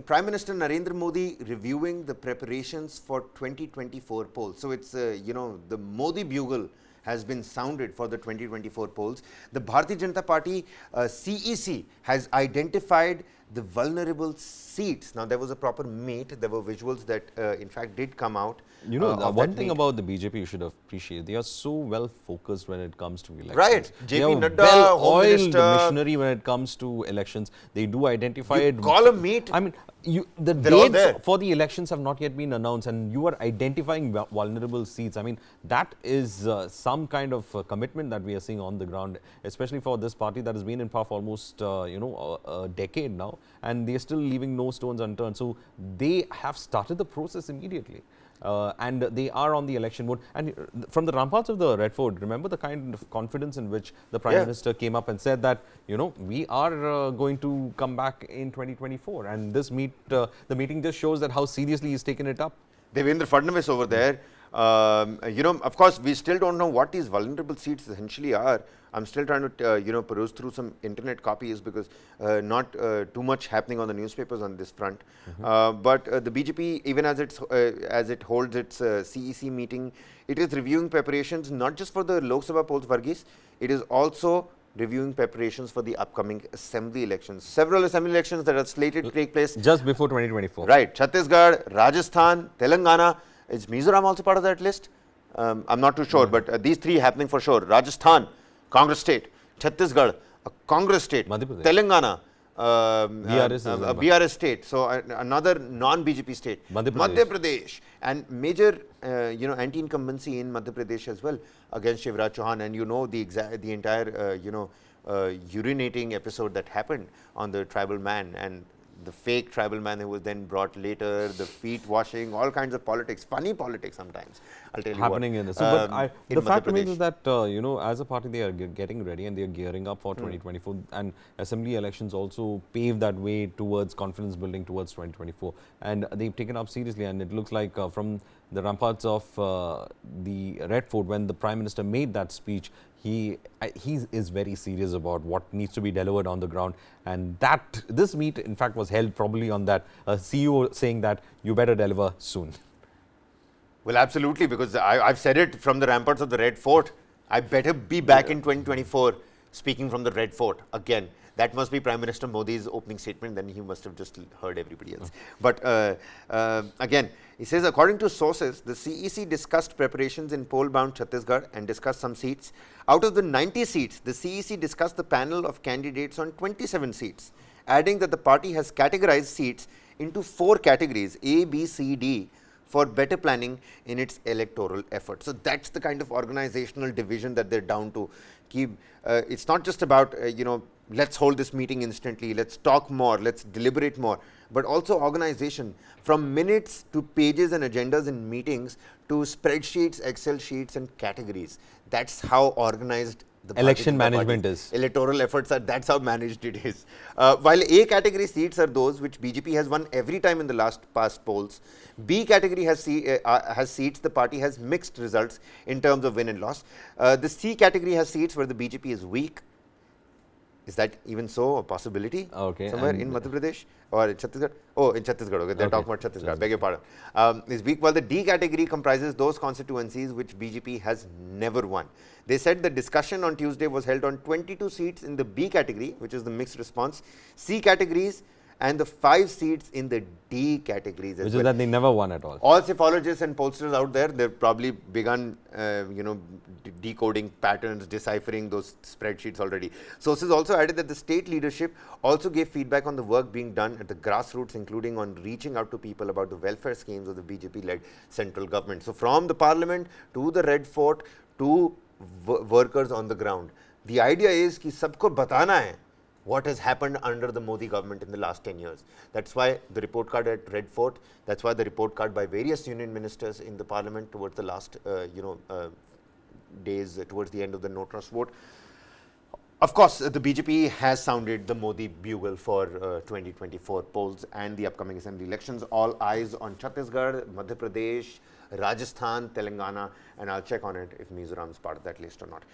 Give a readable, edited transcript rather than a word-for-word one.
Prime Minister Narendra Modi reviewing the preparations for 2024 polls. So it's, the Modi bugle has been sounded for the 2024 polls. The Bharatiya Janata Party CEC has identified the vulnerable seats. Now, there was a proper meet. There were visuals that, in fact, did come out. You know, one thing about the BJP you should appreciate, they are so well focused when it comes to elections. Right. They JP are Nadda, well-oiled machinery when it comes to elections. They do identify it. Call a meet. I mean, the dates for the elections have not yet been announced, and you are identifying vulnerable seats. I mean, that is some kind of commitment that we are seeing on the ground, especially for this party that has been in power for almost, a decade now, and they are still leaving no stones unturned. So they have started the process immediately. And they are on the election mode. And from the ramparts of the Red Fort, remember the kind of confidence in which the Prime Minister came up and said that, we are going to come back in 2024. And this the meeting just shows that how seriously he's taken it up. Devendra Fadnavis over there, of course, we still don't know what these vulnerable seats essentially are. I'm still trying to, peruse through some internet copies because not too much happening on the newspapers on this front. But the BJP, even as it holds its CEC meeting, it is reviewing preparations not just for the Lok Sabha polls, Varghese, it is also reviewing preparations for the upcoming assembly elections. Several assembly elections that are slated to take place just before 2024. Right. Chhattisgarh, Rajasthan, Telangana. Is Mizoram also part of that list? I'm not too sure, but these three happening for sure. Rajasthan, Congress state. Chhattisgarh, a Congress state. Telangana, BRS state. So another non-BJP state. Madhya Pradesh. And major, anti-incumbency in Madhya Pradesh as well against Shivraj Chauhan. And the entire, urinating episode that happened on the tribal man and the fake tribal man who was then brought later, the feet washing, all kinds of politics, funny politics sometimes. I'll tell you happening what. In this. But the fact remains is that, as a party, they are getting ready and they are gearing up for 2024. And assembly elections also pave that way towards confidence building towards 2024. And they've taken up seriously. And it looks like from the ramparts of the Red Fort, when the Prime Minister made that speech, he is very serious about what needs to be delivered on the ground, and that this meet in fact was held probably on that CEO saying that you better deliver soon. Well, absolutely, because I've said it from the ramparts of the Red Fort. I better be back in 2024 speaking from the Red Fort again. That must be Prime Minister Modi's opening statement. Then he must have just heard everybody else. But again, he says, according to sources, the CEC discussed preparations in poll-bound Chhattisgarh and discussed some seats. Out of the 90 seats, the CEC discussed the panel of candidates on 27 seats, adding that the party has categorized seats into 4 categories, A, B, C, D, for better planning in its electoral efforts. So that's the kind of organizational division that they're down to. It's not just about, let's hold this meeting instantly, let's talk more, let's deliberate more, but also organization, from minutes to pages and agendas in meetings to spreadsheets, Excel sheets and categories. That's how organized the election management is. Electoral efforts are, that's how managed it is. While A category seats are those which BJP has won every time in the past polls, B category has seats the party has mixed results in terms of win and loss. The C category has seats where the BJP is weak. Is that even so a possibility? Okay. Somewhere in Madhya Pradesh or in Chhattisgarh? Oh, in Chhattisgarh. Okay, they're talking about Chhattisgarh. Beg your pardon. Is weak. While the D category comprises those constituencies which BJP has never won. They said the discussion on Tuesday was held on 22 seats in the B category, which is the mixed response, C categories, and the 5 seats in the D categories as which is that they never won at all. All psephologists and pollsters out there, they've probably begun, decoding patterns, deciphering those spreadsheets already. Sources also added that the state leadership also gave feedback on the work being done at the grassroots, including on reaching out to people about the welfare schemes of the BJP-led central government. So from the parliament to the Red Fort to workers on the ground, the idea is कि सबको बताना है what has happened under the Modi government in the last 10 years. That's why the report card at Red Fort, that's why the report card by various union ministers in the parliament towards the last, days, towards the end of the no trust vote. Of course, the BJP has sounded the Modi bugle for 2024 polls and the upcoming assembly elections. All eyes on Chhattisgarh, Madhya Pradesh, Rajasthan, Telangana, and I'll check on it if Mizoram is part of that list or not.